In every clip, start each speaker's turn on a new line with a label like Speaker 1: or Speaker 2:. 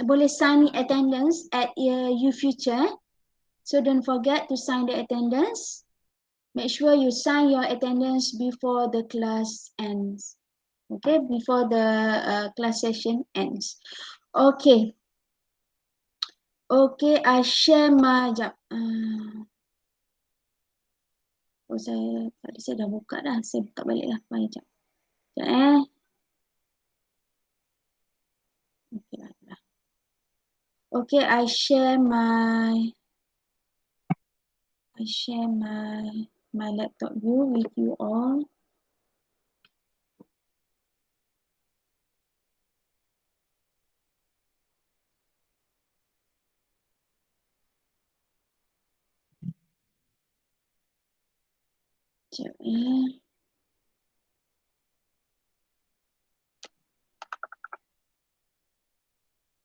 Speaker 1: boleh sign attendance at you future. So don't forget to sign the attendance. Make sure you sign your attendance before the class ends. Okay, before the class session ends. Okay. Okay, I share my jap. Tadi saya dah buka dah. Saya buka balik lah. Sekejap. Okay, I share my laptop view with you all. Sekejap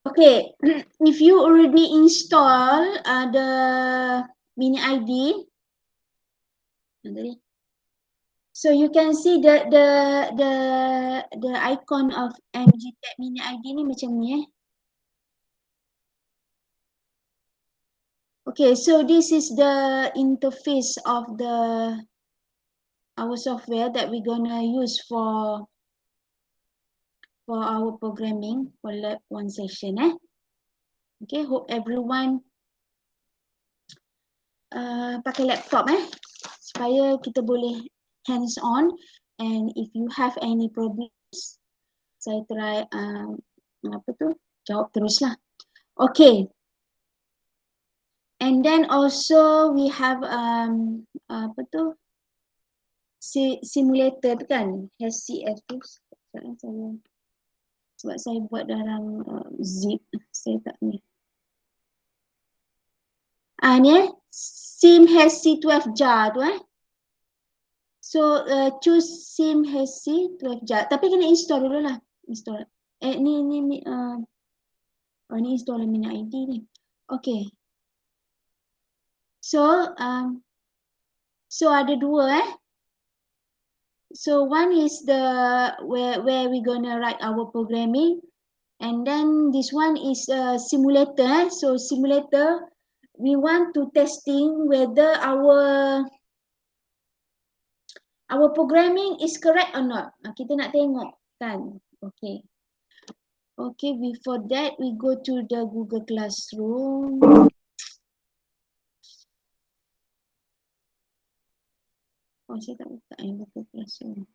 Speaker 1: Okay, if you already install the Mini ID, so you can see the icon of MGTech Mini ID ni macam ni Okay, so this is the interface of our software that we're gonna use for our programming for lab 1 session. Okay, hope everyone pakai laptop supaya kita boleh hands on, and if you have any problems, saya try jawab teruslah. Okay. And then also we have simulator kan, HCF tu. Sebab saya buat dalam zip, saya tak ni. Ni sim HC12 jar tu So choose sim HC12 jar. Tapi kena install dulu lah. Install. Ni install Mini ID ni. Okay. So ada dua So one is where we gonna write our programming, and then this one is a simulator. So simulator, we want to testing whether our programming is correct or not. Kita nak tengok kan. Okay. Okay, before that we go to the Google Classroom. Oh, saya tak buka Google Classroom.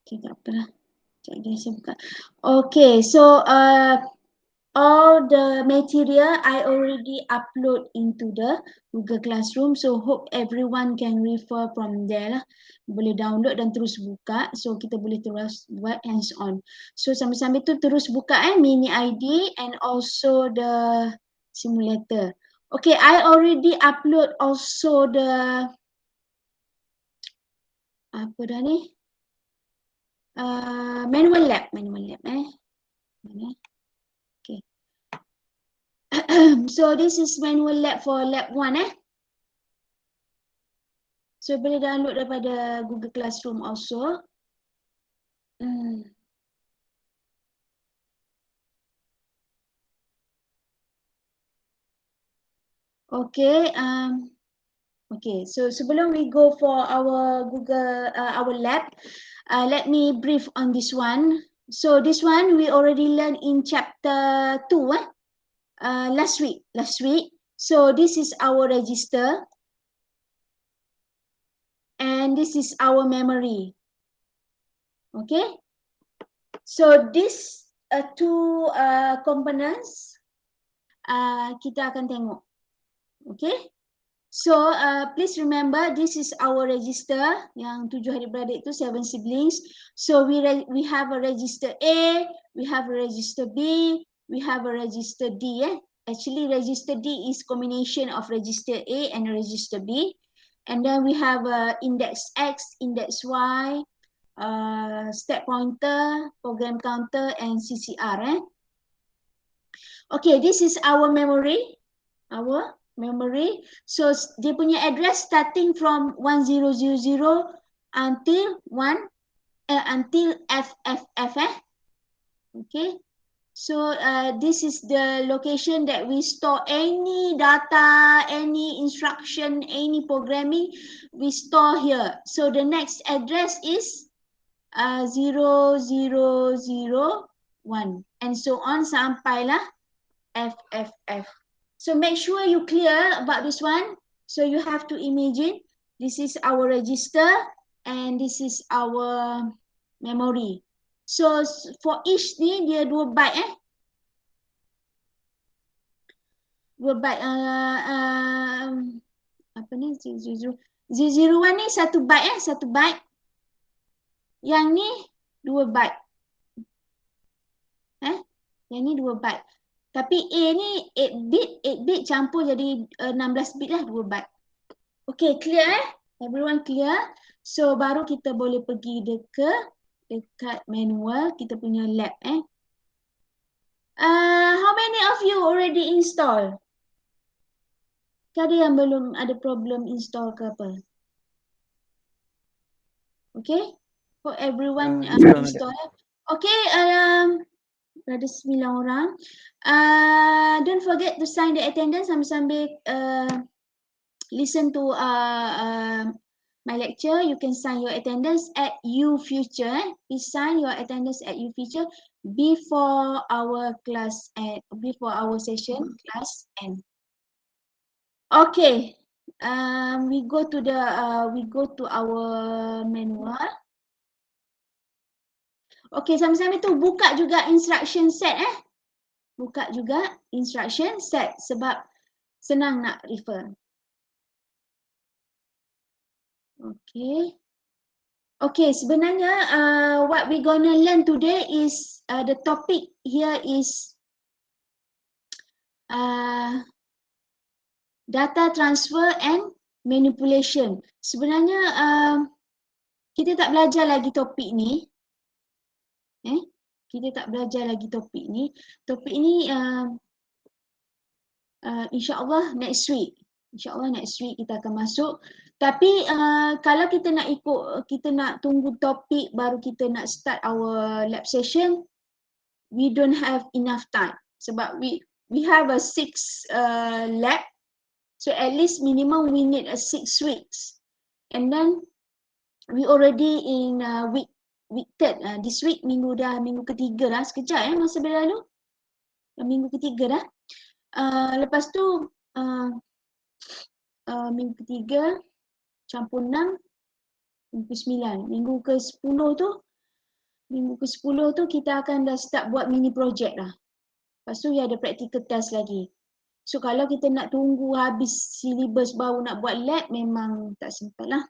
Speaker 1: Okay, tak apalah. Sekejap saya buka. Okay, so all the material I already upload into the Google Classroom. So hope everyone can refer from there lah. Boleh download dan terus buka. So kita boleh terus buat hands on. So sambil-sambil tu terus buka Mini ID and also the simulator. Okay, I already upload also the apa dah ni? Manual lab. Okay. So this is manual lab for lab 1 So boleh download daripada Google Classroom also. Okay, okay. So sebelum we go for our Google our lab, let me brief on this one. So this one we already learned in chapter 2 last week. So this is our register, and this is our memory. Okay. So these two components kita akan tengok. Okay. So please remember, this is our register yang 7 adik-beradik itu 7 siblings. So we have a register A, we have a register B, we have a register D. Actually, register D is combination of register A and register B. And then we have index X, index Y, step pointer, program counter, and CCR. Okay, this is our memory. memory. So dia punya address starting from 1000 until until FFF Okay. So this is the location that we store any data, any instruction, any programming, we store here. So the next address is 0001 and so on sampailah FFF. So make sure you clear about this one. So you have to imagine this is our register and this is our memory. So for each ni dia 2 byte 2 byte apa ni 001 ni 1 byte 1 byte. Yang ni 2 byte. Yang ni 2 byte. Tapi A ni 8 bit campur jadi 16 bit lah 2 byte. Okay, clear Everyone clear? So baru kita boleh pergi dekat manual kita punya lab How many of you already install? Ada yang belum ada problem install ke apa? Okay? For everyone install. Okay, ada 9 orang. Don't forget to sign the attendance sambil listen to my lecture. You can sign your attendance at UFuture. Please sign your attendance at UFuture before our class and before our session class end. Okay, we go to our manual. Okay, sambil-sambil tu buka juga instruction set Buka juga instruction set sebab senang nak refer. Okay. Okay, sebenarnya what we gonna learn today is the topic here is data transfer and manipulation. Sebenarnya kita tak belajar lagi topik ni. Kita tak belajar lagi topik ni. Topik ni insya-Allah next week. InsyaAllah next week kita akan masuk. Tapi kalau kita nak ikut, kita nak tunggu topik baru kita nak start our lab session, we don't have enough time. Sebab we have a 6 lab, so at least minimum we need a 6 weeks. And then we already in week 3. This week minggu ketiga dah, sekejap masa berlalu. Minggu ketiga dah. Lepas tu minggu ketiga campur 6, minggu 9. Minggu ke-10 tu kita akan dah start buat mini project lah. Lepas tu ada practical test lagi. So kalau kita nak tunggu habis syllabus baru nak buat lab memang tak sempat lah.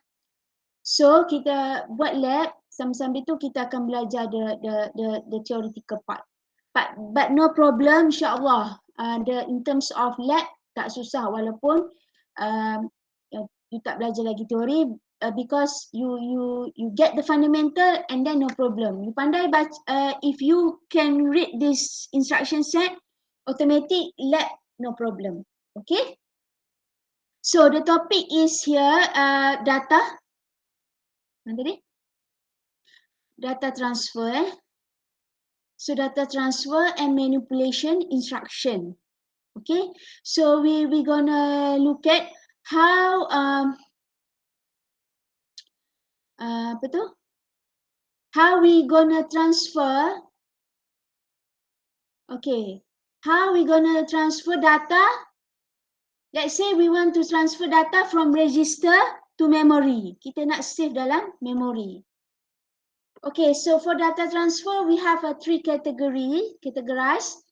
Speaker 1: So kita buat lab, sambil-sambil tu kita akan belajar the theoretical part. But no problem, insyaAllah. In terms of lab tak susah walaupun you tak belajar lagi teori because you get the fundamental and then no problem. You pandai baca, if you can read this instruction set, automatic lab no problem. Okay? So the topic is here data. Data transfer. So data transfer and manipulation instruction. Okay, so we gonna look at how how we gonna transfer. Okay, how we gonna transfer data? Let's say we want to transfer data from register to memory. Kita nak save dalam memory. Okay, so for data transfer we have a 3 categorized.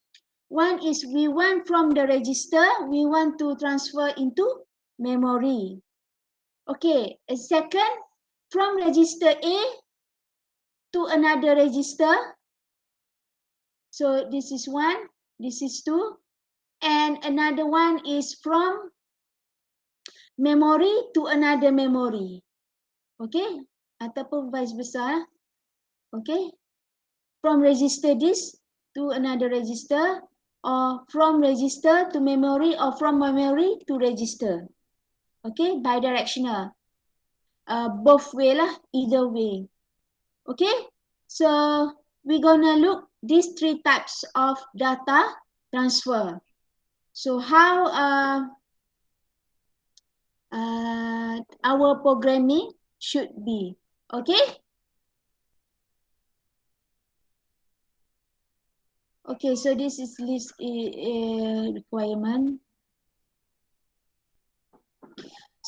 Speaker 1: One is we want from the register, we want to transfer into memory. Okay, a second, from register A to another register. So this is 1, this is 2, and another one is from memory to another memory. Okay, ataupun vice versa. Okay, from register this to another register. or from register to memory or from memory to register. Okay, bidirectional. Both way lah, either way. Okay, so we're gonna look these three types of data transfer. So how our programming should be. Okay. Okay, so this is list requirement.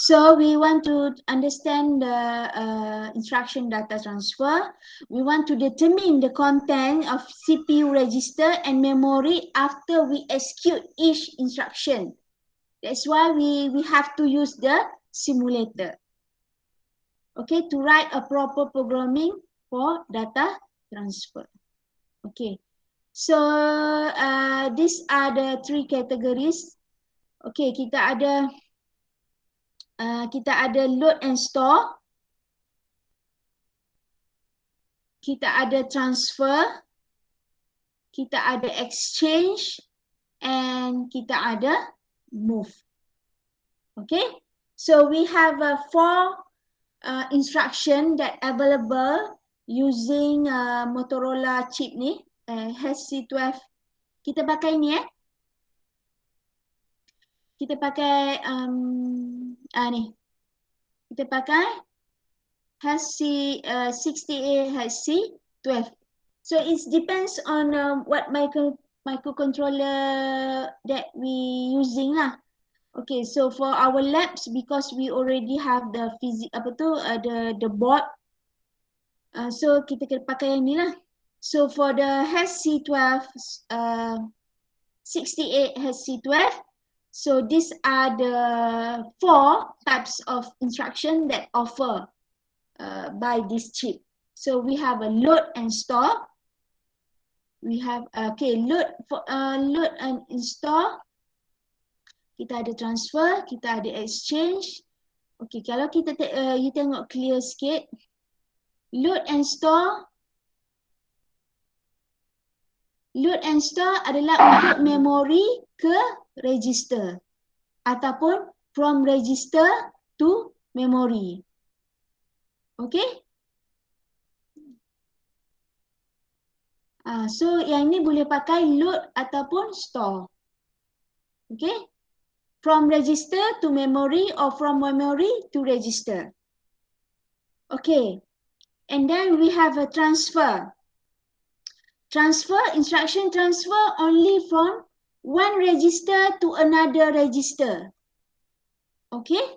Speaker 1: So we want to understand the instruction data transfer. We want to determine the content of CPU register and memory after we execute each instruction. That's why we have to use the simulator. Okay, to write a proper programming for data transfer. Okay, so these are the three categories. Okay, kita ada load and store, kita ada transfer, kita ada exchange, and kita ada move. Okay, so we have four instruction that available using Motorola chip ni, HC12. Kita pakai ni kita pakai ni. Kita pakai HC60A HC12. So it depends on what microcontroller that we using lah. Okay, so for our labs, because we already have the the board, so kita kena pakai yang ni lah. So for the HC12, 68 HC12, so these are the four types of instruction that offer by this chip. So we have a load and store. We have load and install. Kita ada transfer, kita ada exchange. Okay, kalau kita you tengok clear sikit. Load and store. Load and store adalah untuk memory ke register ataupun from register to memory. Okay? So yang ni boleh pakai load ataupun store. Okay? From register to memory or from memory to register. Okay. And then we have a transfer. Transfer, instruction transfer only from one register to another register. Okay?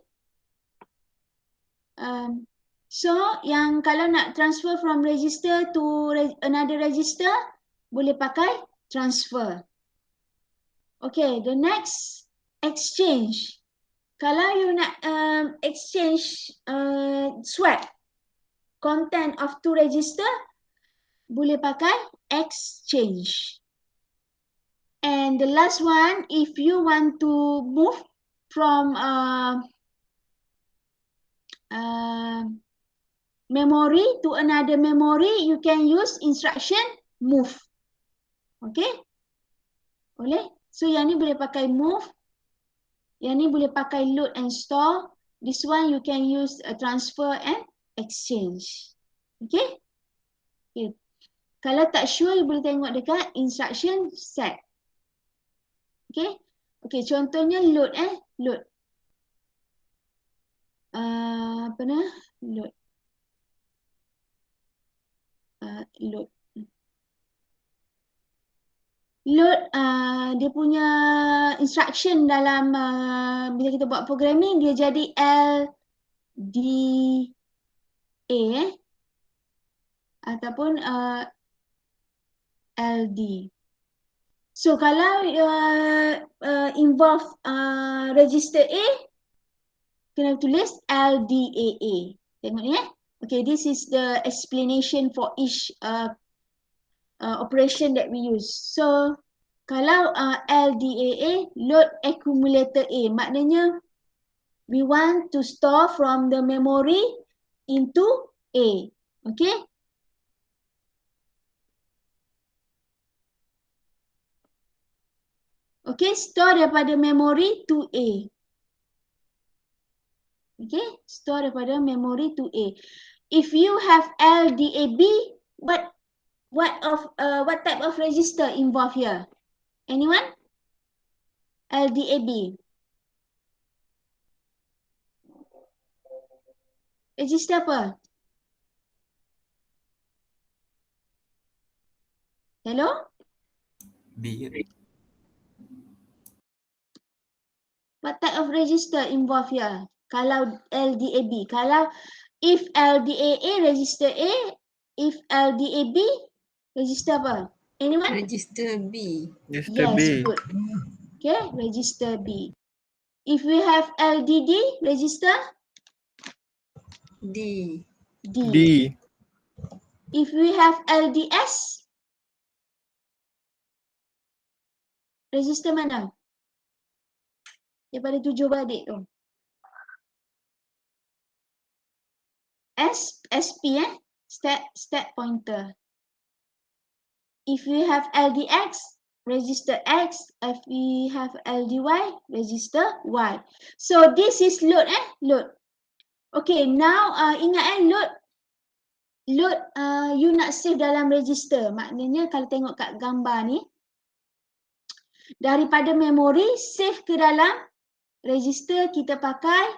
Speaker 1: So, yang kalau nak transfer from register to another register, boleh pakai transfer. Okay, the next, exchange. Kalau you nak exchange, swap content of two register, boleh pakai exchange. And the last one, if you want to move from memory to another memory, you can use instruction move. Okay? Boleh? So yang ni boleh pakai move. Yang ni boleh pakai load and store. This one you can use a transfer and exchange. Okay? Okay. Kalau tak sure, you boleh tengok dekat instruction set. Okay? Okay, contohnya load load. Apa nama? Load. Load. Load dia punya instruction dalam bila kita buat programming, dia jadi LDA ataupun LD. So kalau involve register A, kena tulis LDAA. Tengok ni Okay, this is the explanation for each operation that we use. So kalau LDAA, load accumulator A, maknanya we want to store from the memory into A. Okay? Okay, store daripada memory to A. Okay, store daripada memory to A. If you have LDAB, what type of register involved here? Anyone? LDAB. Register apa? Hello?
Speaker 2: B.
Speaker 1: What type of register involved here? Kalau LDAB, kalau if LDAA register A, if LDAB register apa? Anyone?
Speaker 3: Register B.
Speaker 4: Register
Speaker 1: Yes,
Speaker 4: B.
Speaker 1: good. Okay, register B. If we have LDD, register
Speaker 3: D.
Speaker 1: D.
Speaker 4: D.
Speaker 1: If we have LDS, register mana? Daripada 7 beradik tu. SP step pointer. If we have LDX, register X. If we have LDY, register Y. So this is load load. Okay, now ingat load you nak save dalam register. Maknanya kalau tengok kat gambar ni, daripada memori save ke dalam register, kita pakai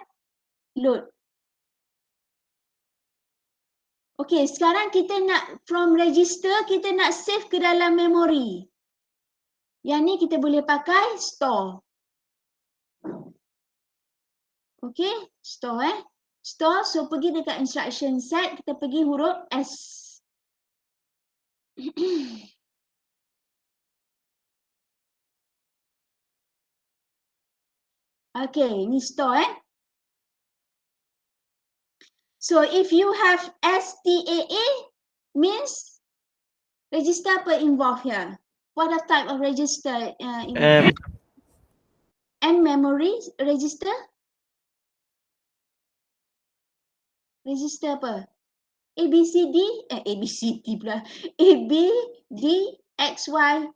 Speaker 1: load. Okay, sekarang kita nak from register, kita nak save ke dalam memori. Yang ni kita boleh pakai store. Okay, store Store, so pergi dekat instruction set, kita pergi huruf S. Okay, ni store So if you have STAA, means register apa involved here? What are type of register involved? M memory register? Register apa? ABCD? ABCD pula. AB, D, X, Y.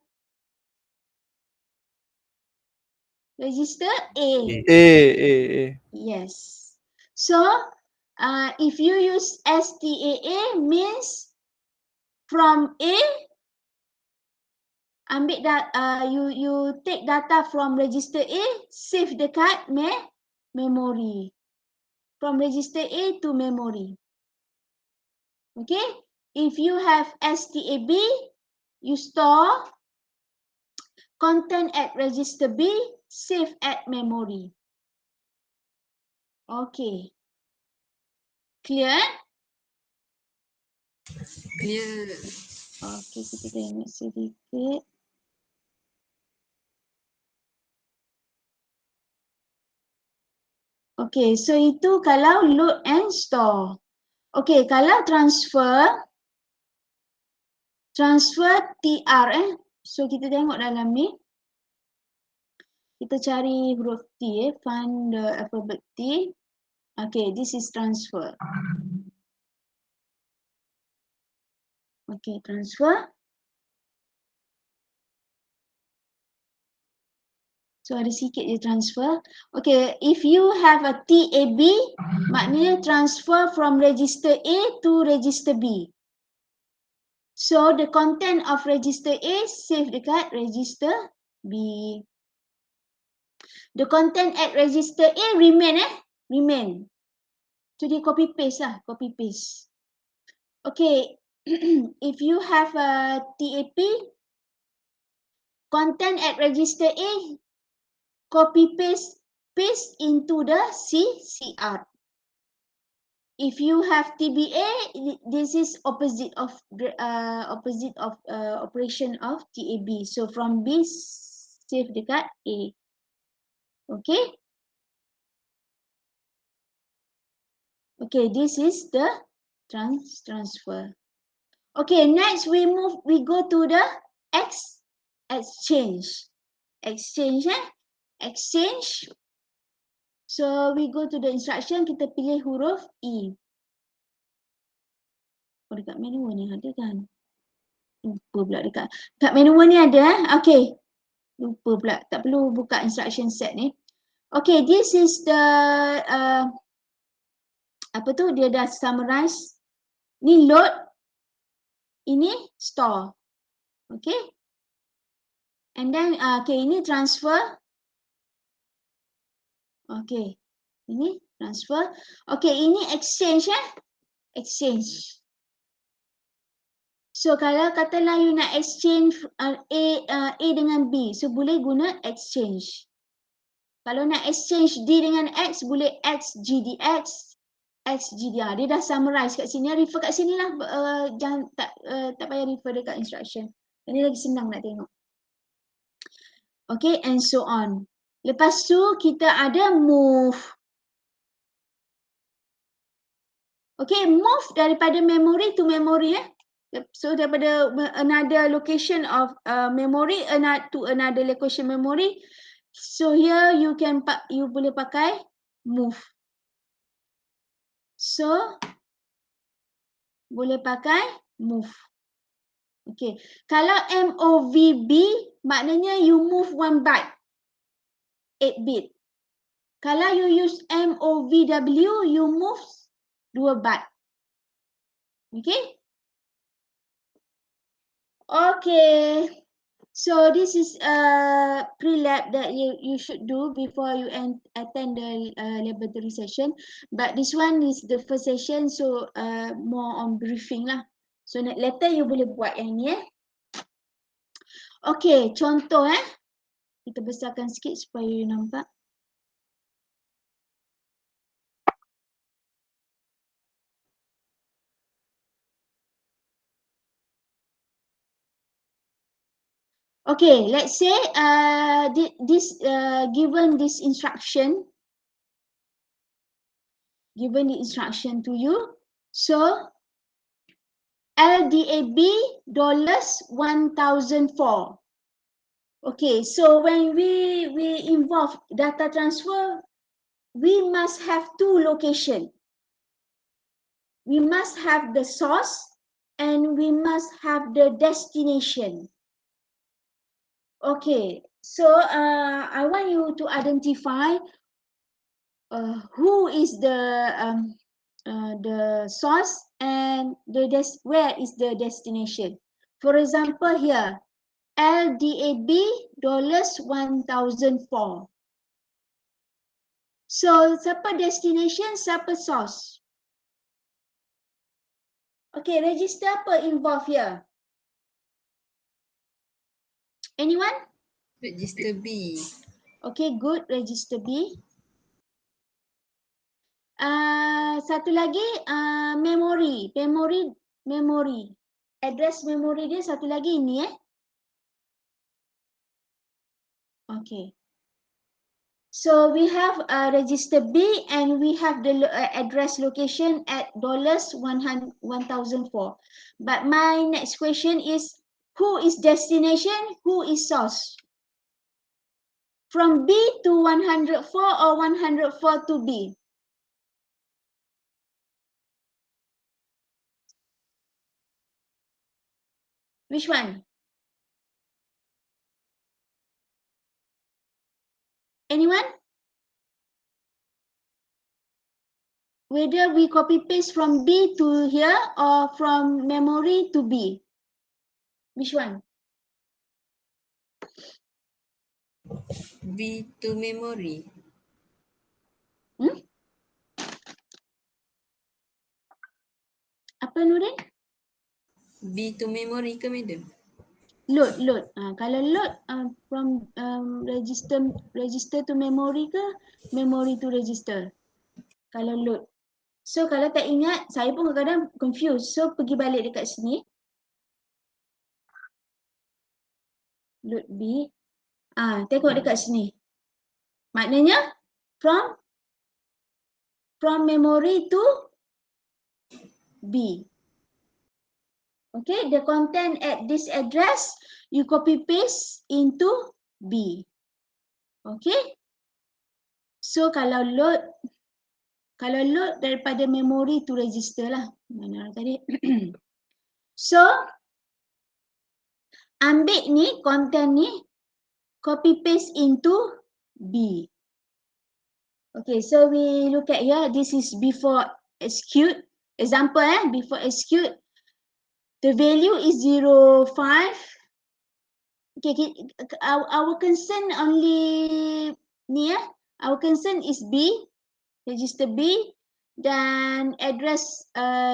Speaker 1: Register A.
Speaker 4: A.
Speaker 1: Yes. So, if you use STAA means from A, ambil you take data from register A, save dekat memory. From register A to memory. Okay? If you have STAB, you store content at register B, save at memory. Okay. Clear?
Speaker 3: Clear.
Speaker 1: Okay, kita tengok sedikit. Okay, so itu kalau load and store. Okay, kalau transfer TR So kita tengok dalam ni. Kita cari huruf T find the alphabet T. Okay, this is transfer. Okay, transfer. So ada sikit je transfer. Okay, if you have a TAB, maknanya transfer from register A to register B. So the content of register A save dekat register B. The content at register A remain remain. So dia copy paste lah, copy paste. Okay, if you have a TAP, content at register A copy paste into the CR. If you have TBA, this is opposite of operation of TAB. So from B save dekat A. Okay. Okay, this is the transfer. Okay, next we go to the exchange. Exchange. So we go to the instruction, kita pilih huruf E. Oh, dekat menu ni ada kan? Lupa pula dekat menu ni ada Okay. lupa pula, tak perlu buka instruction set ni. Okay, this is the apa tu, dia dah summarize. Ni load, ini store. Okay. And then okay, ini transfer. Okay, ini transfer. Okay, ini exchange exchange. So kalau katalah you nak exchange A dengan B, so boleh guna exchange. Kalau nak exchange D dengan X, boleh X GDX, X GDR. Dia dah summarize kat sini. Refer kat sini lah. Jangan tak payah refer dekat instruction. Ini lagi senang nak tengok. Okay, and so on. Lepas tu kita ada move. Okay, move daripada memory to memory So daripada another location of memory to another location memory. So here you boleh pakai move. So boleh pakai move. Okay. Kalau MOVB maknanya you move 1 byte, 8 bit. Kalau you use MOVW, you move 2 byte. Okay. Okay. So this is a pre-lab that you should do before you attend the laboratory session. But this one is the first session, so more on briefing lah. So later you boleh buat yang ni Okay, contoh kita besarkan sikit supaya you nampak. Okay, let's say given this instruction, to you, so LDAB $1004. Okay, so when we involve data transfer, we must have 2 locations. We must have the source and we must have the destination. Okay, so I want you to identify who is the source and where is the destination. For example, here LDAB $1004. So siapa destination, siapa source? Okay, register apa involved here? Anyone?
Speaker 3: Register B.
Speaker 1: Okay, good. Register B. Satu lagi memory. Address memory dia satu lagi ini Okay. So we have register B and we have the address location at $1004. But my next question is, who is destination? Who is source? From B to 104 or 104 to B? Which one? Anyone? Whether we copy paste from B to here or from memory to B? Which one?
Speaker 3: B to memory.
Speaker 1: Apa Nurin?
Speaker 3: B to memory ke madam?
Speaker 1: Load. Kalau load from register to memory ke memory to register? Kalau load. So kalau tak ingat, saya pun kadang-kadang confused. So pergi balik dekat sini. Load B. Tengok dekat sini. Maknanya from memory to B. Okay, the content at this address, you copy paste into B. Okay. So kalau load daripada memory to register lah. Mana tadi? So ambil ni, content ni, copy paste into B. Okay, so we look at here. This is before execute. Example, before execute, the value is 0, 5. Okay, our concern only ni Our concern is B, register B, dan address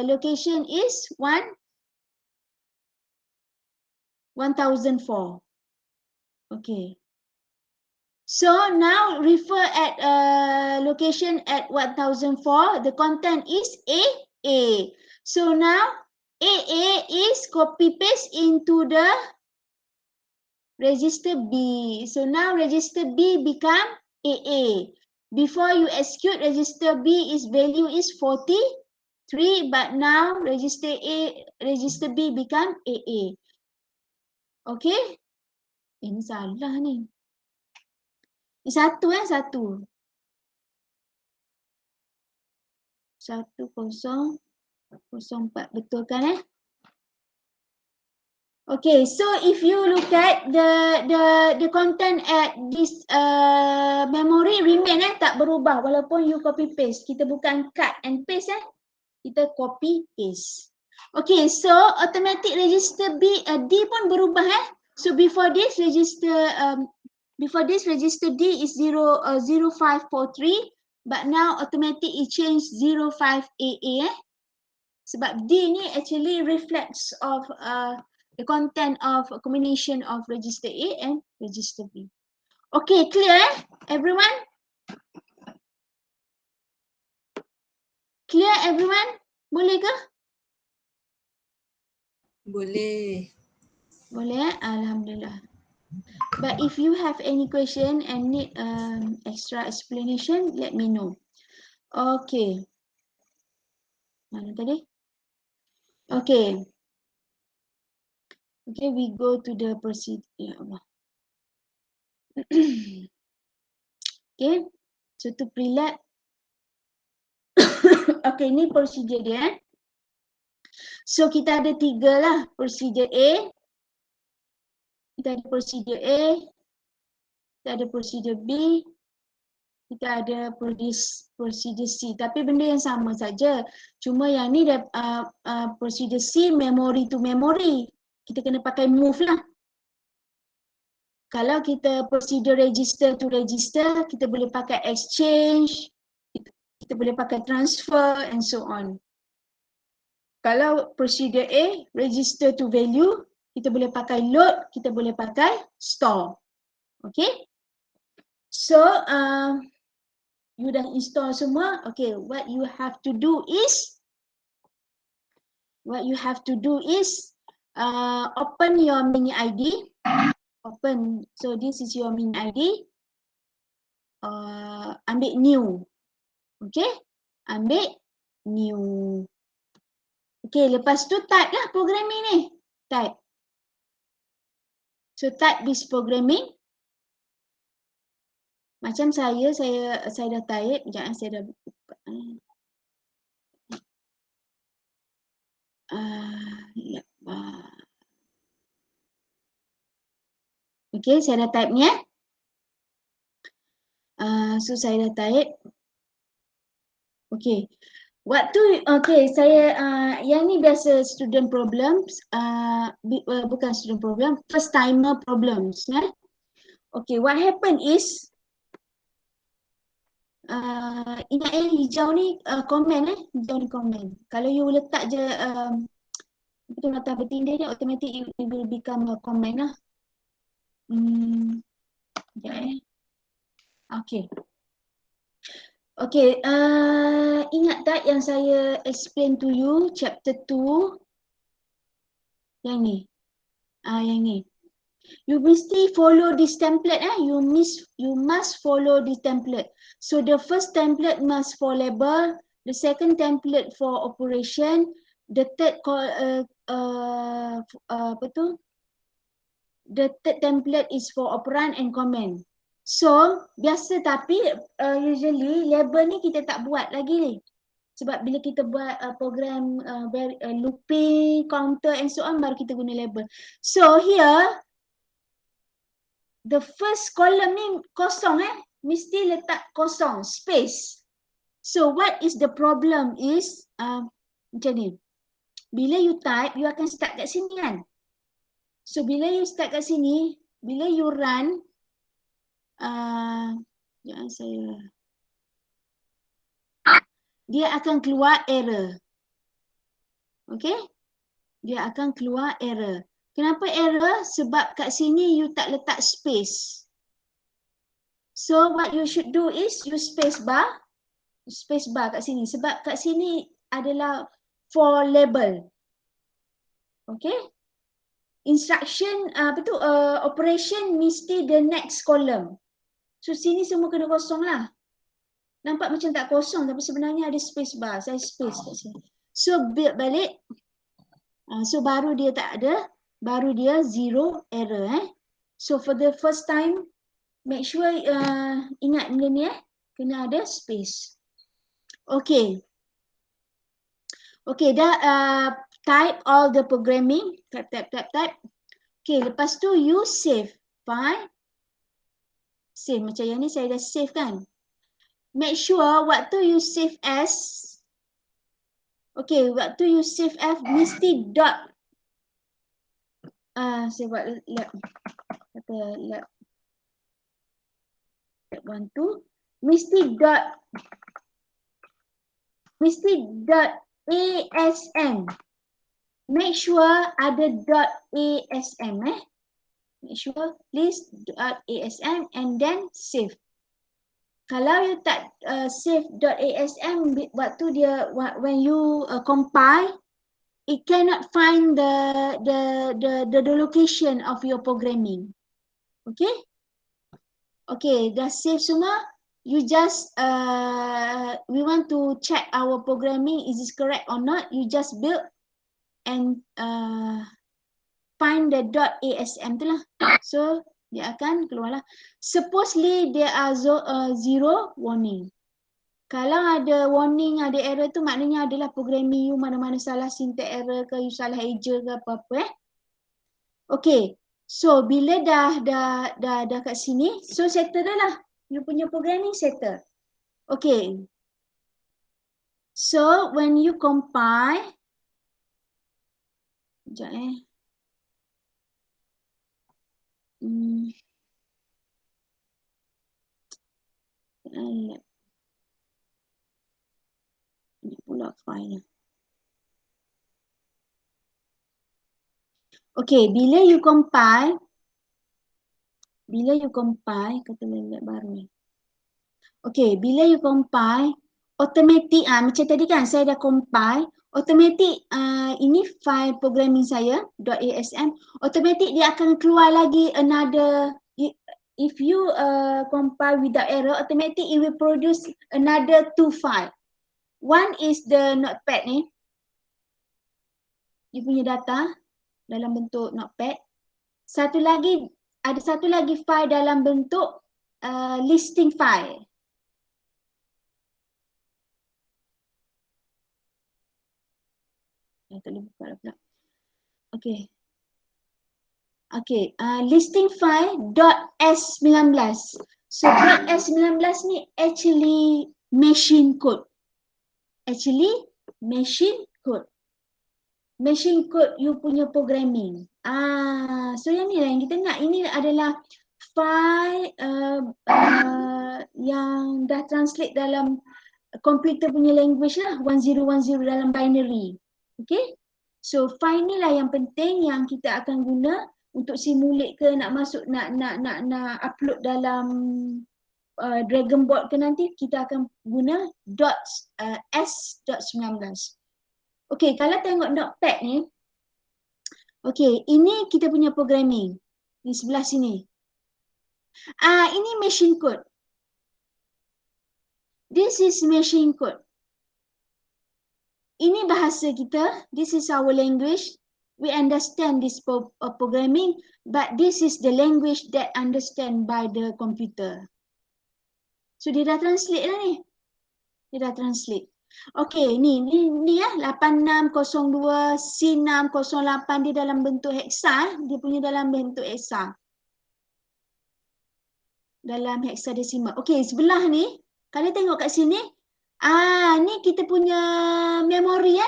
Speaker 1: location is 1004. Okay. So now refer at location at 1004. The content is AA. So now AA is copy paste into the register B. So now register B become AA. Before you execute, register B is value is 43, but now register B become AA. Okay? Ini salah ni. Ini satu. 1004, betul kan Okay, so if you look at the content at this memory remain tak berubah walaupun you copy paste. Kita bukan cut and paste kita copy paste. Okay, so automatic register D pun berubah So before this register D is 0543, but now automatic it change 05AA sebab D ni actually reflects of the content of a combination of register A and register B. Okay, clear everyone? Clear everyone? Boleh ke?
Speaker 3: Boleh.
Speaker 1: Boleh, Alhamdulillah. But if you have any question and need extra explanation, let me know. Okay. Mana tadi? Okay. Okay, we go to the procedure. Ya Allah. Okay, so to pre-lab. Okay, ni procedure dia. So kita ada 3 lah. Procedure A. Kita ada procedure A. Kita ada procedure B. Kita ada procedure C. Tapi benda yang sama saja. Cuma yang ni procedure C memory to memory. Kita kena pakai move lah. Kalau kita procedure register to register, kita boleh pakai exchange, kita boleh pakai transfer and so on. Kalau procedure A, register to value, kita boleh pakai load, kita boleh pakai store. Okay? So, you dah install semua. Okay, what you have to do is open your mini ID. Open. So this is your mini ID. Ambil new. Okay. Ambil new. Okay, lepas tu type lah programming ni. Type. So type this programming. Macam saya dah type. Sekejap saya dah buka. Okay, saya dah type ni so saya dah type. Okay. Saya yang ni biasa student problems, bukan student problem, first timer problems. Okay, what happen is ingat hijau ni comment hijau ni comment. Kalau you letak je betul mata bertinda ni, automatic it will become a comment lah. Okay. Okay, ingat tak yang saya explain to you chapter 2 yang ni? Yang ni. You mesti follow this template you must follow this template. So the first template must for label, the second template for operation, the third the third template is for operand and comment. So biasa tapi usually label ni kita tak buat lagi ni. Sebab bila kita buat program looping, counter and so on, baru kita guna label. So here the first column ni kosong mesti letak kosong, space. So what is the problem is macam ni. Bila you type, you akan start kat sini kan. So bila you start kat sini, bila you run, dia akan keluar error. Okay? Dia akan keluar error. Kenapa error? Sebab kat sini you tak letak space. So what you should do is use space bar kat sini. Sebab kat sini adalah for label. Okay? Instruction, operation mesti the next column. So sini semua kena kosong lah. Nampak macam tak kosong tapi sebenarnya ada space bar. Saya space kat sini. So build balik. So baru dia tak ada. Baru dia zero error. So for the first time, make sure ingat benda ni kena ada space. Okay. Okay, dah type all the programming. Type. Okay, lepas tu you save. Fine. Save macam yang ni saya dah save kan. Make sure waktu you save as. Okay, waktu you save as mesti dot. Saya buat lab. Kata lab 1, 2. Mesti dot ASM. Make sure ada dot ASM Make sure please dot ASM and then save. Kalau you tak save dot ASM waktu dia when you compile, it cannot find the location of your programming. Okay? Okay, dah save semua. You just we want to check our programming is this correct or not. You just build and find the .asm tu lah. So dia akan keluar lah. Supposedly there are zero warning. Kalau ada warning, ada error tu maknanya adalah programming you mana-mana salah syntax error ke, you salah eja ke apa-apa Okay. So bila dah kat sini, so settle dah lah. You punya programming settle. Okay. So when you compile, sekejap Ini pula file. Okay, bila you compile, kata lab baru ni. Okay, bila you compile, automatic macam tadi kan saya dah compile, automatic ini file programming saya .asm, automatic dia akan keluar lagi another. If you compile without error, automatic it will produce another 2 file. One is the notepad ni. You punya data dalam bentuk notepad. Ada satu lagi file dalam bentuk listing file. Tak boleh buka pula. Okay. Okay, listing file .s19. So .s19 ni actually machine code. Machine code you punya programming. So yang ni lah yang kita nak. Ini adalah file yang dah translate dalam komputer punya language lah, 1010 dalam binary. Okay? So file ni lah yang penting yang kita akan guna untuk simulate ke nak masuk nak upload dalam Dragonboard ke nanti kita akan guna .s.19. Okay, kalau tengok notepad ni, okay, ini kita punya programming di sebelah sini. Ini machine code. This is machine code. Ini bahasa kita. This is our language. We understand this programming, but this is the language that understand by the computer. So dia dah translate lah ni. Dia dah translate. Okay, ni 8602 C608 dia dalam bentuk hexa. Dia punya dalam bentuk hexa. dalam hexadecimal. Okey, sebelah ni, kalian tengok kat sini. Ni kita punya memori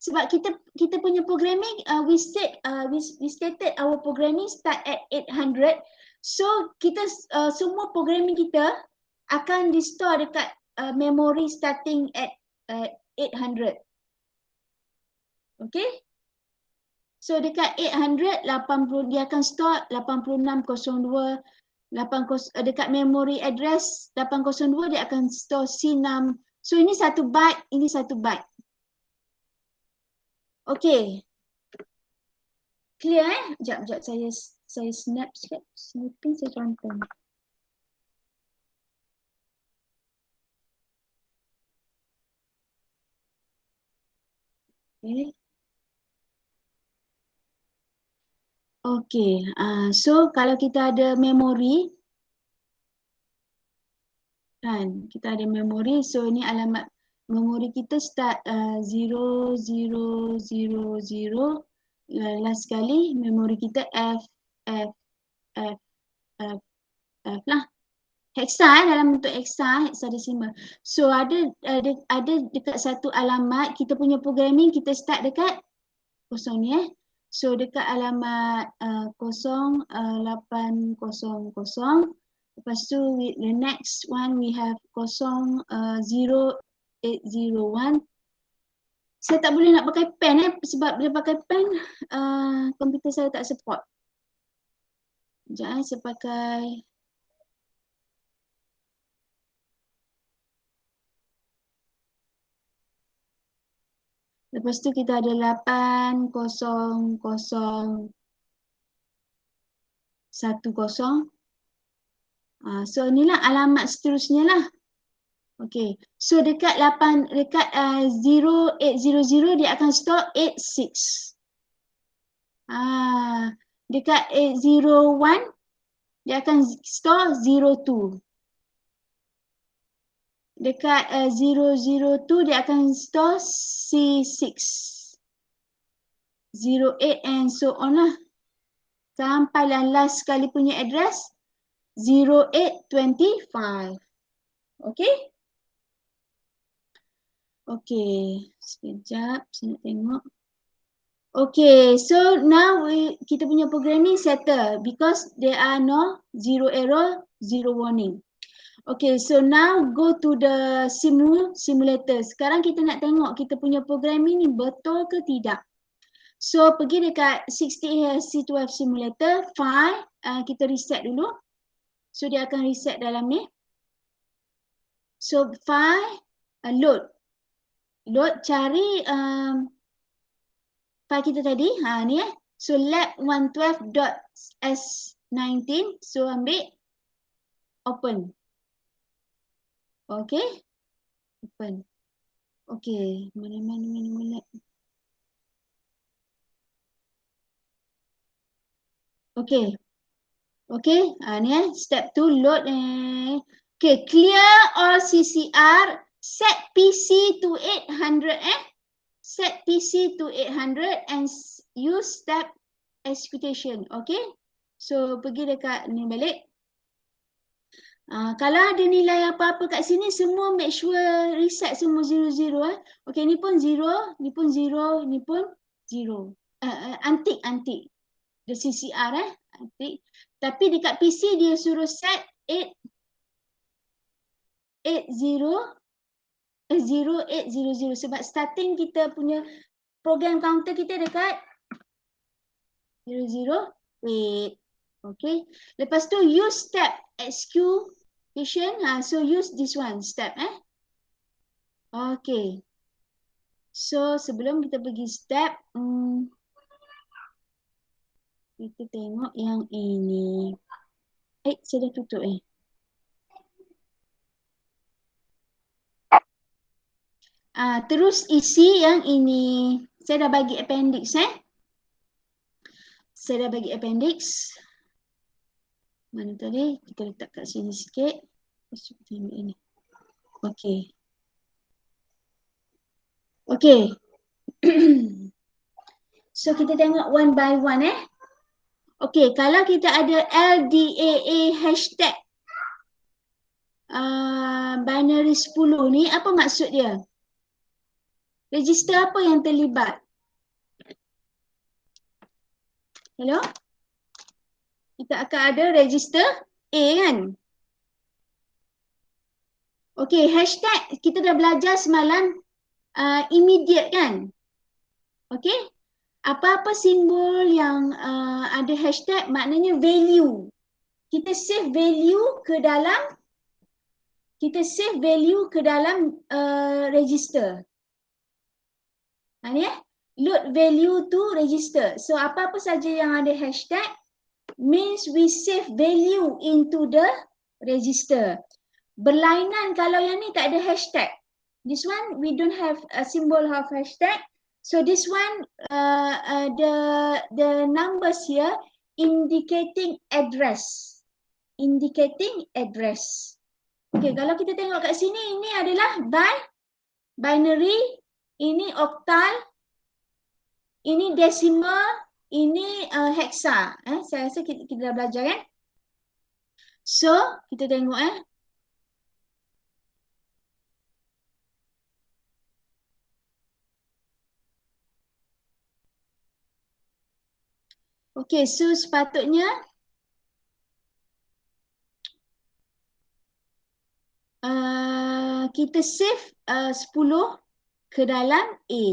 Speaker 1: Sebab kita punya programming we stated our programming start at 800. So kita semua programming kita akan di store dekat memory starting at 800. Okay? So dekat 800, 80 dia akan store 8602 dekat memory address 802 dia akan store C6. So ini 1 byte, ini 1 byte. Okay. Clear Sekejap saya snap sikit. Snapping saya contoh. Okay. Okay, so kalau kita ada memori, kan, kita ada memori, so ini alamat memori kita start 0000, last sekali memori kita F lah. Hexa dalam bentuk hexadecimal. So ada dekat satu alamat kita punya programming kita start dekat kosong ni So dekat alamat 0800. Lepas tu the next one we have 0801. Saya tak boleh nak pakai pen sebab bila pakai pen komputer saya tak support. Sekejap saya pakai Lepas tu kita ada 8010. So inilah alamat seterusnya lah. Okay. So dekat 0800 dia akan store 86. Dekat 801 dia akan store 02. Dekat 002 dia akan store C6. 08 and so on lah. Sampailah last sekali punya address 0825. Okay? Okay, sekejap saya nak tengok. Okay, so now kita punya programming settle because there are no zero error, zero warning. Okay, so now go to the simulator. Sekarang kita nak tengok kita punya programming ni betul ke tidak. So pergi dekat 60HSC12 simulator, file, kita reset dulu. So dia akan reset dalam ni. So file, load. Load, cari file kita tadi, ni So lab112.s19, so ambil, open. Okay, open. Okay, mana. Okay, ni step 2 load. Okay, clear all CCR, set PC to 800 set PC to 800 and use step execution. Okay, so pergi dekat ni balik. Kalau ada nilai apa-apa kat sini, semua make sure reset semua 00 Okay, ni pun 0, ni pun 0, ni pun 0. Antik. The CCR antik. Tapi dekat PC dia suruh set 0800 sebab starting kita punya program counter kita dekat 008. Okay. Lepas tu use step execution. So use this one step. Okay. So sebelum kita pergi step, kita tengok yang ini. Saya dah tutup terus isi yang ini. Saya dah bagi appendix Saya dah bagi appendix. Mana tadi? Kita letak kat sini sikit. Lepas tu kita ambil ini. Okay. Okay. So kita tengok one by one Okay, kalau kita ada LDAA hashtag binary 10 ni, apa maksud dia? Register apa yang terlibat? Hello? Kita akan ada register A kan? Okey, hashtag kita dah belajar semalam immediate kan? Okey? Apa-apa simbol yang ada hashtag maknanya value. Kita save value ke dalam register. Ni load value to register. So apa-apa saja yang ada hashtag means we save value into the register. Berlainan kalau yang ni tak ada hashtag. This one we don't have a symbol of hashtag. So this one the numbers here indicating address. Indicating address. Okay, kalau kita tengok kat sini, ini adalah binary, ini octal, ini decimal, ini hexa. Saya rasa kita dah belajar kan? So, kita tengok Okay, so sepatutnya kita save 10 ke dalam A.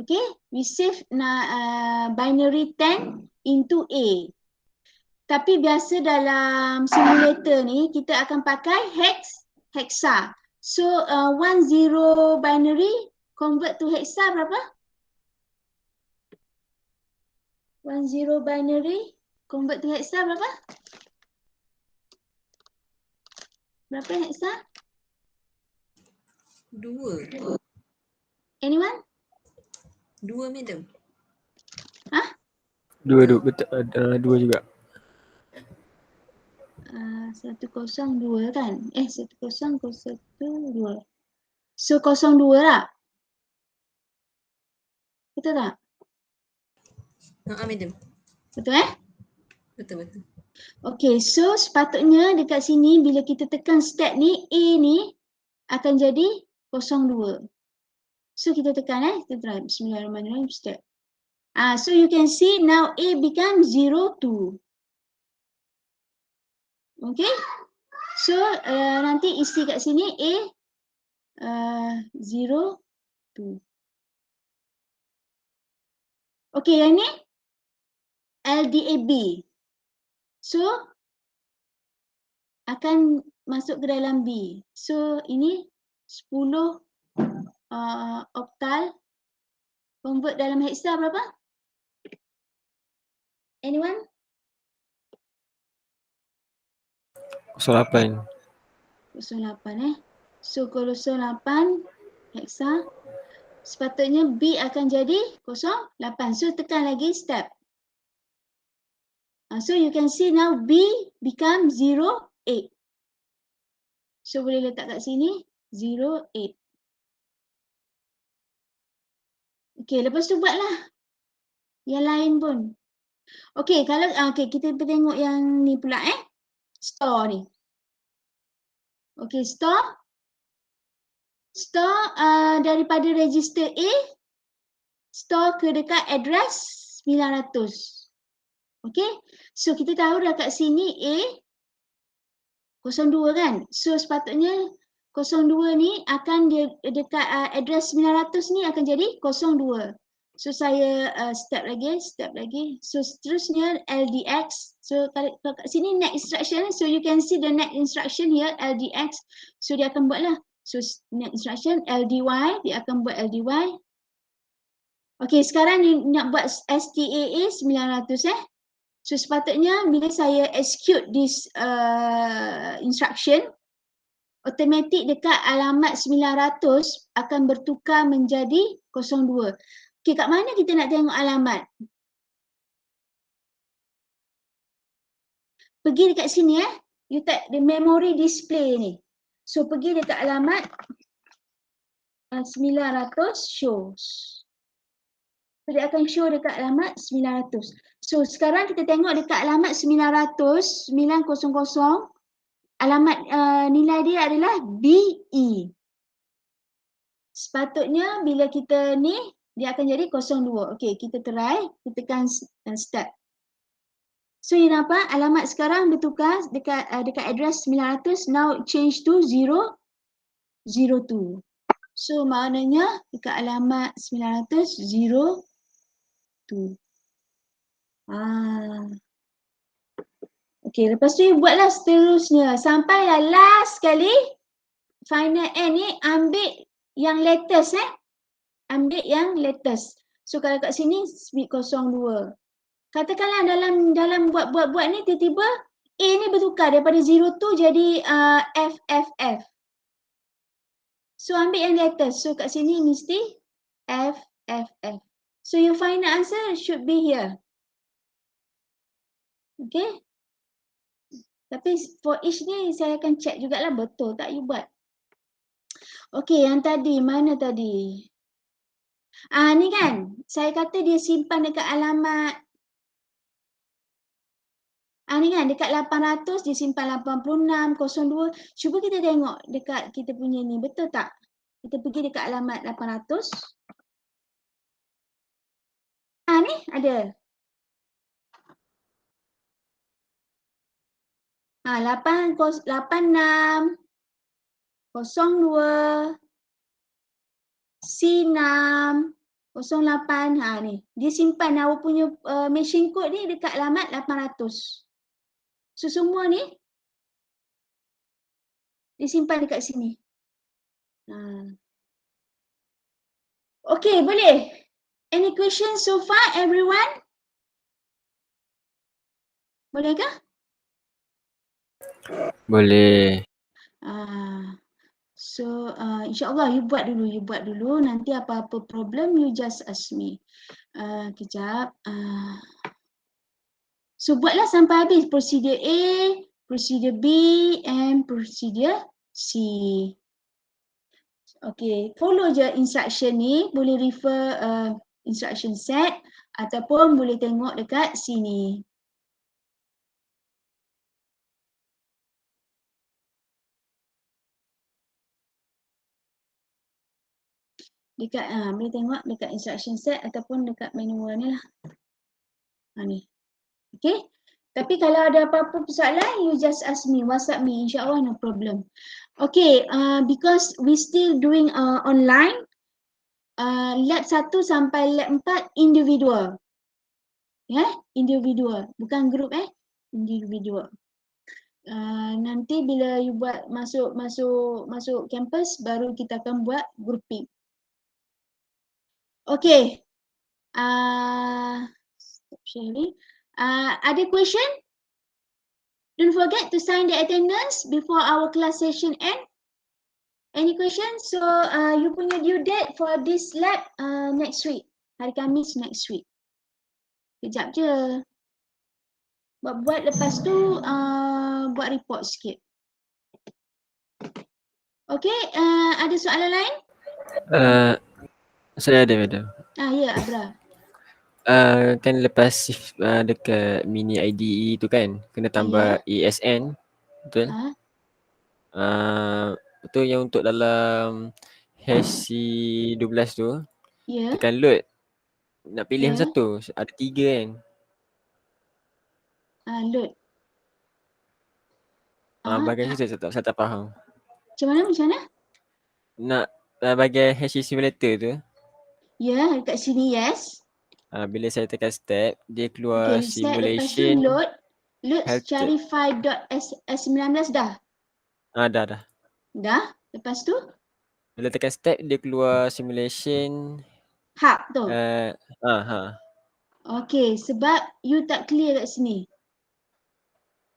Speaker 1: Okay, we save binary 10 into A. Tapi biasa dalam simulator ni kita akan pakai hexa. So 10 binary convert to hexa berapa? 10 binary convert to hexa berapa? Berapa hexa?
Speaker 3: 2.
Speaker 1: Anyone?
Speaker 3: 2 madam.
Speaker 1: Hah?
Speaker 2: 2 betul, 2 juga.
Speaker 1: 102 kan? 1002. So 02 lah. Betul tak?
Speaker 3: Madam.
Speaker 1: Betul
Speaker 3: Betul.
Speaker 1: Okay, so sepatutnya dekat sini bila kita tekan step ni, A ni akan jadi 02. So kita tekan kita try. Bismillahirrahmanirrahim, step. So you can see now A becomes 02. Okay. So nanti isi kat sini A 02. Okay, yang ni LDAB. So akan masuk ke dalam B. So ini 10 octal convert dalam hexa berapa? Anyone?
Speaker 2: 08.
Speaker 1: 08 So 08 hexa. Sepatutnya B akan jadi 08. So tekan lagi step. So you can see now B become 08. So boleh letak kat sini 08. Okay, lepas tu buatlah yang lain pun. Okay, kalau kita tengok yang ni pula store ni. Okay, store daripada register A store ke dekat address 900. Okay, so kita tahu dah kat sini A 02 kan. So sepatutnya 02 ni akan dekat address 900 ni akan jadi 02. So saya step lagi. So seterusnya LDX. So kalau kat sini next instruction, so you can see the next instruction here LDX. So dia akan buatlah. So next instruction LDY, dia akan buat LDY. Okay, sekarang dia nak buat STAA 900 So sepatutnya bila saya execute this instruction, automatic dekat alamat 900 akan bertukar menjadi 02. Okay, kat mana kita nak tengok alamat? Pergi dekat sini you type the memory display ni. So pergi dekat alamat 900 shows. So dia akan show dekat alamat 900. So sekarang kita tengok dekat alamat 900, 900 alamat nilai dia adalah BE. Sepatutnya bila kita ni, dia akan jadi 02. Okey, kita try, kita tekan start. So you nampak alamat sekarang bertukar dekat address 900, now change to 002. So maknanya dekat alamat 900, 02. Okey, lepas tu you buatlah seterusnya sampailah last sekali final end ni ambil yang latest Ambil yang latest. So kalau kat sini speed 02. Katakanlah dalam buat ni tiba-tiba A ni bertukar daripada 02 jadi FFF. So ambil yang latest. So kat sini mesti FFF. So your final answer should be here. Okay. Tapi for each ni saya akan check jugalah betul tak you buat. Okay, yang tadi mana tadi? Ni kan saya kata dia simpan dekat alamat ni kan dekat 800 dia simpan 8602. Cuba kita tengok dekat kita punya ni betul tak? Kita pergi dekat alamat 800. Ni ada. 86 02 C6 08 ni. Dia simpan awak punya machine code ni dekat alamat 800. So semua ni disimpan dekat sini. Okay, boleh? Any questions so far, everyone? Boleh ke?
Speaker 2: Boleh.
Speaker 1: So insyaAllah you buat dulu. Nanti apa-apa problem you just ask me. Kejap. So buatlah sampai habis procedure A, procedure B and procedure C. Okay, follow je instruction ni. Boleh refer instruction set ataupun boleh tengok dekat sini. Dekat boleh tengok dekat instruction set ataupun dekat manual ni lah. Ni. Okay. Tapi kalau ada apa-apa persoalan, you just ask me, WhatsApp me. InsyaAllah no problem. Okay. Because we still doing online. Lab 1 sampai lab 4 individual. Individual. Bukan group individual. Nanti bila you buat masuk campus, baru kita akan buat grouping. Okay. Stop sharing. Ada question? Don't forget to sign the attendance before our class session end. Any question? So you punya due date for this lab next week. Hari Khamis next week. Kejap je. Buat lepas tu buat report sikit. Okay, ada soalan lain?
Speaker 2: Saya ada, madam.
Speaker 1: Ya, Abra.
Speaker 2: Kan lepas dekat mini IDE tu kan kena tambah ASN, betul? Betul yang untuk dalam HC12 tu tekan load. Nak pilih satu, ada 3 kan?
Speaker 1: Load.
Speaker 2: Bahagian situ saya tak faham.
Speaker 1: Macam mana?
Speaker 2: Nak bahagian HC simulator tu.
Speaker 1: Ya, dekat sini yes.
Speaker 2: Bila saya tekan step, dia keluar
Speaker 1: Lepas
Speaker 2: simulation.
Speaker 1: tu load cari file.s19 dah?
Speaker 2: Dah.
Speaker 1: Dah? Lepas tu?
Speaker 2: Bila tekan step, dia keluar simulation.
Speaker 1: Hub tu? Okay, sebab you tak clear kat sini.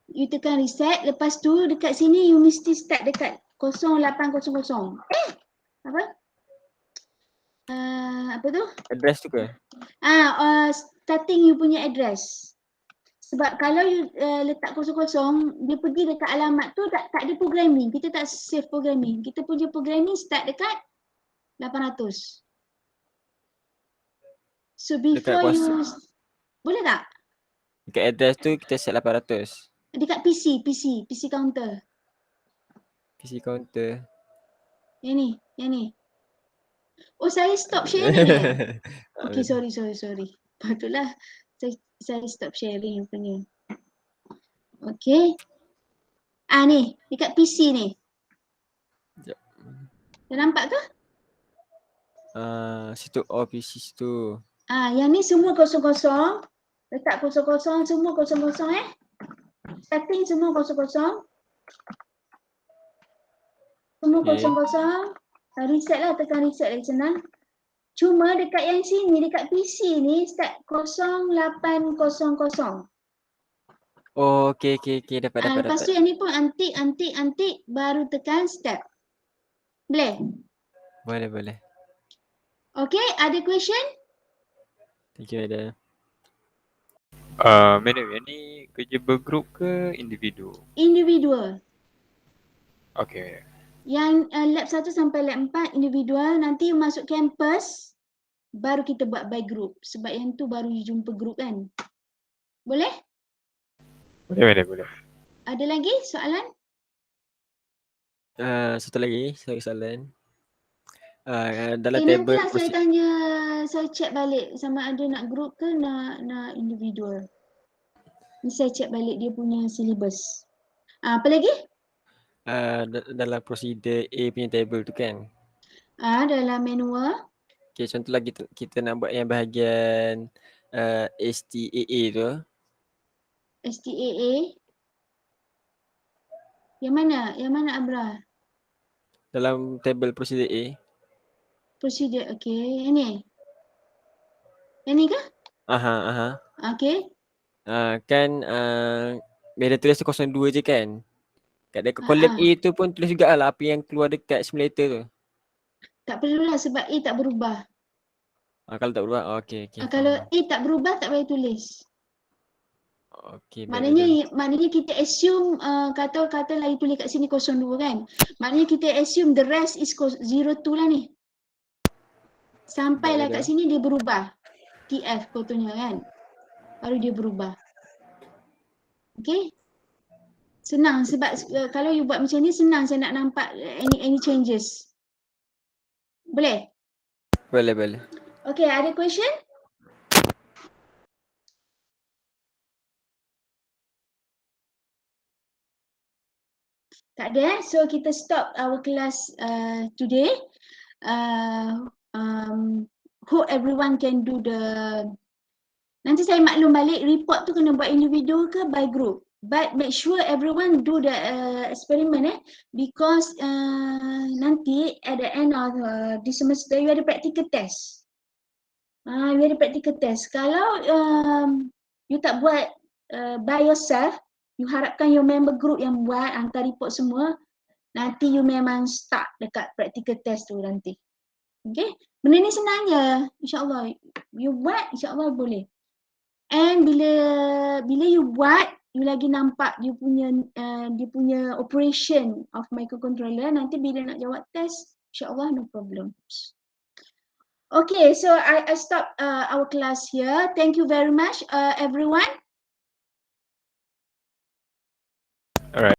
Speaker 1: You tekan reset, lepas tu dekat sini you mesti start dekat 0800. Apa? Apa tu?
Speaker 2: Address tu ke?
Speaker 1: Starting you punya address. Sebab kalau you letak 00, dia pergi dekat alamat tu tak ada programming. Kita tak save programming. Kita punya programming start dekat 800. So before you boleh tak?
Speaker 2: Dekat address tu kita set 800.
Speaker 1: Dekat PC counter.
Speaker 2: PC counter.
Speaker 1: Yang ni. Oh, saya stop sharing Okay, sorry. Patutlah saya stop sharing rupanya. Okay. Ni, dekat PC ni.
Speaker 2: Sekejap.
Speaker 1: Dah nampak ke?
Speaker 2: Situ PC situ.
Speaker 1: Yang ni semua kosong-kosong. Letak kosong-kosong, semua kosong-kosong Setting semua kosong-kosong. Semua
Speaker 2: Okay.
Speaker 1: kosong-kosong. Reset lah, tekan reset lagi senang. Cuma dekat yang sini, dekat PC ni start 0800.
Speaker 2: Oh, okay. Dapat.
Speaker 1: Lepas tu yang ni pun antik, baru tekan start. Boleh?
Speaker 2: Boleh.
Speaker 1: Okay, ada question?
Speaker 2: Thank you, Ada.
Speaker 4: Madam, yang ni kerja bergrup ke individu?
Speaker 1: Individual.
Speaker 4: Okay.
Speaker 1: Yang lab 1 sampai lab 4 individual, nanti you masuk campus, baru kita buat by group. Sebab yang tu baru you jumpa group kan? Boleh?
Speaker 4: Boleh.
Speaker 1: Ada lagi soalan?
Speaker 2: Satu lagi, soalan. Dalam table
Speaker 1: Nantilah saya tanya, saya check balik sama ada nak group ke nak individual. Ni saya check balik dia punya syllabus. Apa lagi?
Speaker 2: Dalam prosedur A punya table tu kan.
Speaker 1: Dalam manual.
Speaker 2: Okay, contohlah kita nak buat yang bahagian STAA tu.
Speaker 1: STAA. Yang mana Abra?
Speaker 2: Dalam table prosedur A.
Speaker 1: Prosedur, okay. Yang ni ke?
Speaker 2: Aha.
Speaker 1: Okay.
Speaker 2: Kan bila tulis tu 02 je kan. Kat dekat column A tu pun tulis jugalah apa yang keluar dekat simulator tu.
Speaker 1: Tak perlulah sebab A tak berubah.
Speaker 2: Kalau tak berubah, okay.
Speaker 1: Kalau A tak berubah tak payah tulis.
Speaker 2: Okay,
Speaker 1: Maknanya kita assume kata lagi tulis kat sini 02 kan. Maknanya kita assume the rest is 02 lah ni. Sampailah kat sini dia berubah. TF contohnya kan. Baru dia berubah. Okay. Senang sebab kalau you buat macam ni senang saya nak nampak any changes. Boleh?
Speaker 2: Boleh.
Speaker 1: Okay, ada question? Tak ada. So kita stop our class today. Hope everyone can do nanti saya maklum balik report tu kena buat individu ke by group. But make sure everyone do the experiment because nanti at the end of this semester you ada practical test. You ada practical test. Kalau you tak buat by yourself, you harapkan your member group yang buat hantar report semua, nanti you memang stuck dekat practical test tu nanti. Okay? Benda ni senang je. InsyaAllah. You buat, insyaAllah boleh. And bila you buat, you lagi nampak dia punya operation of microcontroller, nanti bila nak jawab test, insyaAllah no problem. Okay, so I stop our class here. Thank you very much everyone.